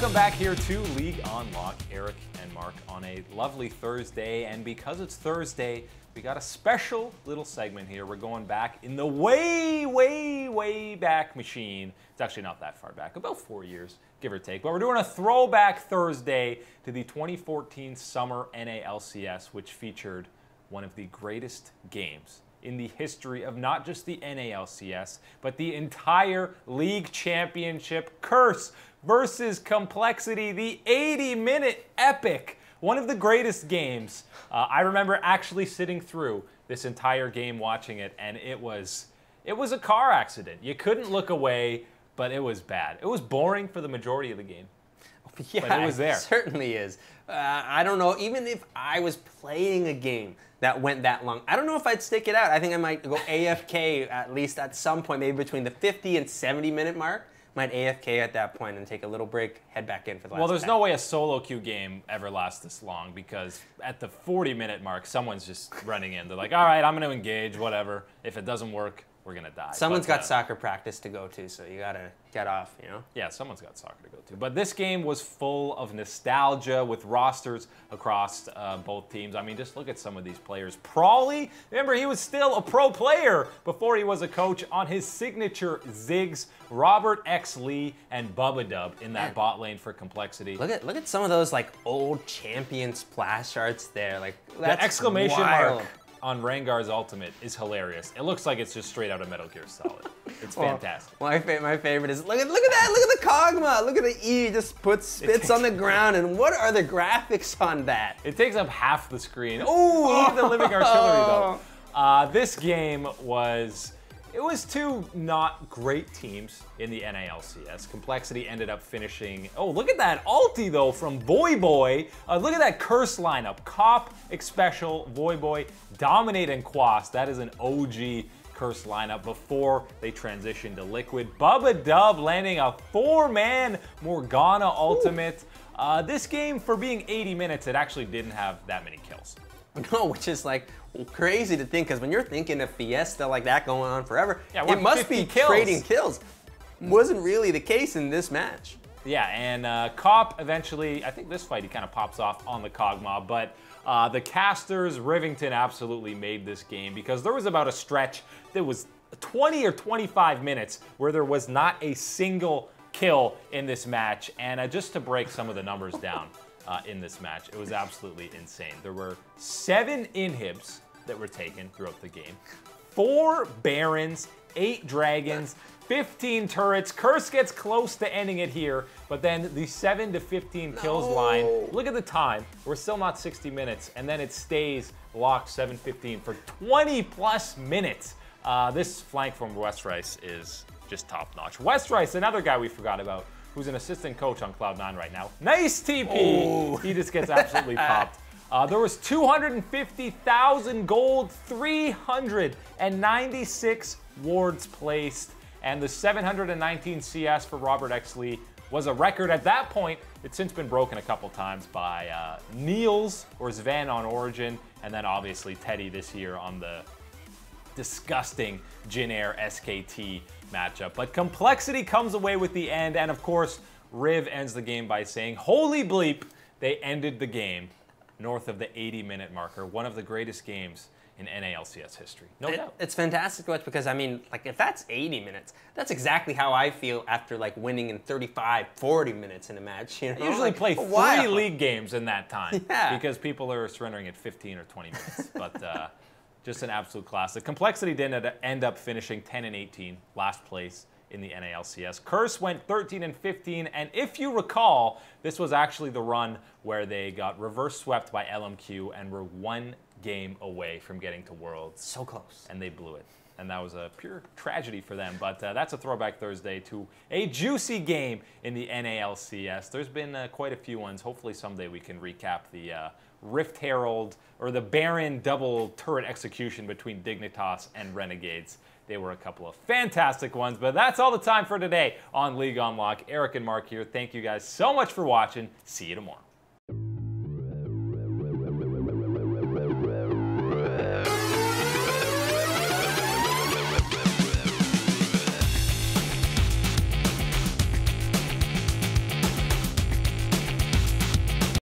Welcome back here to League on Lock. Eric and Mark on a lovely Thursday, and because it's Thursday, we got a special little segment here. We're going back in the way back machine. It's actually not that far back, about 4 years, give or take. But we're doing a Throwback Thursday to the 2014 Summer NA LCS, which featured one of the greatest games in the history of not just the NA LCS, but the entire league championship. Curse versus compLexity, the 80-minute epic. One of the greatest games. I remember actually sitting through this entire game watching it, and it was a car accident. You couldn't look away, but it was bad. It was boring for the majority of the game. Yeah, but it was there. It certainly is. I don't know, even if I was playing a game that went that long, I don't know if I'd stick it out. I think I might go AFK at least at some point, maybe between the 50 and 70-minute mark. Might AFK at that point and take a little break, head back in for the last Well, there's 10. no way a solo queue game ever lasts this long, because at the 40-minute mark, someone's just running in. They're like, all right, I'm going to engage, whatever. If it doesn't work, we're going to die. Someone's got soccer practice to go to, so you got to get off, you know? Yeah, someone's got soccer to go to. But this game was full of nostalgia with rosters across both teams. I mean, just look at some of these players. Prawley, remember, he was still a pro player before he was a coach on his signature Ziggs. Robert X. Lee and Bubba Dub in that bot lane for compLexity. Look at some of those like old champion splash arts there. Like that exclamation wild. mark on Rengar's ultimate is hilarious. It looks like it's just straight out of Metal Gear Solid. It's fantastic. My favorite is look at that. Look at the Kog'Maw. Look at the E. Just spits on the ground. And what are the graphics on that? It takes up half the screen. Oh, look at the living artillery though. This game was. It was two not great teams in the NA LCS. compLexity ended up finishing. Oh, look at that ulti though from Voyboy. Look at that curse lineup. Cop, Xpecial, Voyboy, Dominate, and Quas. That is an OG curse lineup before they transitioned to Liquid. Bubba Dub landing a 4-man Morgana ultimate. This game, for being 80 minutes, it actually didn't have that many kills. No, which is like crazy to think, because when you're thinking of Fiesta like that going on forever, yeah, it must be trading kills. Wasn't really the case in this match. Yeah, and Cop eventually, I think this fight he kind of pops off on the Kog'Maw, but the casters, Rivington absolutely made this game, because there was about a stretch that was 20 or 25 minutes where there was not a single kill in this match. And just to break some of the numbers down, in this match, it was absolutely insane. There were 7 inhibs that were taken throughout the game, 4 Barons, 8 Dragons, 15 turrets. Curse gets close to ending it here, but then the 7 to 15 kills line. Look at the time. We're still not 60 minutes, and then it stays locked 7-15 for 20+ minutes. This flank from Westrice is just top-notch. Westrice, another guy we forgot about, who's an assistant coach on Cloud9 right now. Nice TP! Oh. He just gets absolutely popped. There was 250,000 gold, 396 wards placed, and the 719 CS for Robert X. Lee was a record. At that point, it's since been broken a couple times by Niels or Sven on Origin, and then obviously Teddy this year on the disgusting Jin Air SKT matchup. But compLexity comes away with the end, and of course, Riv ends the game by saying, holy bleep, they ended the game north of the 80-minute marker. One of the greatest games in NA LCS history, no doubt. It's fantastic to watch, because I mean, like, if that's 80 minutes, that's exactly how I feel after like winning in 35, 40 minutes in a match. You know? I usually play 3 league games in that time, because people are surrendering at 15 or 20 minutes. But just an absolute classic. compLexity did end up finishing 10-18, last place in the NA LCS. Curse went 13-15, and if you recall, this was actually the run where they got reverse swept by LMQ and were 1 game away from getting to Worlds. So close. And they blew it. And that was a pure tragedy for them. But that's a Throwback Thursday to a juicy game in the NA LCS. There's been quite a few ones. Hopefully someday we can recap the Rift Herald or the Baron double turret execution between Dignitas and Renegades. They were a couple of fantastic ones. But that's all the time for today on League on Lock. Eric and Mark here. Thank you guys so much for watching. See you tomorrow.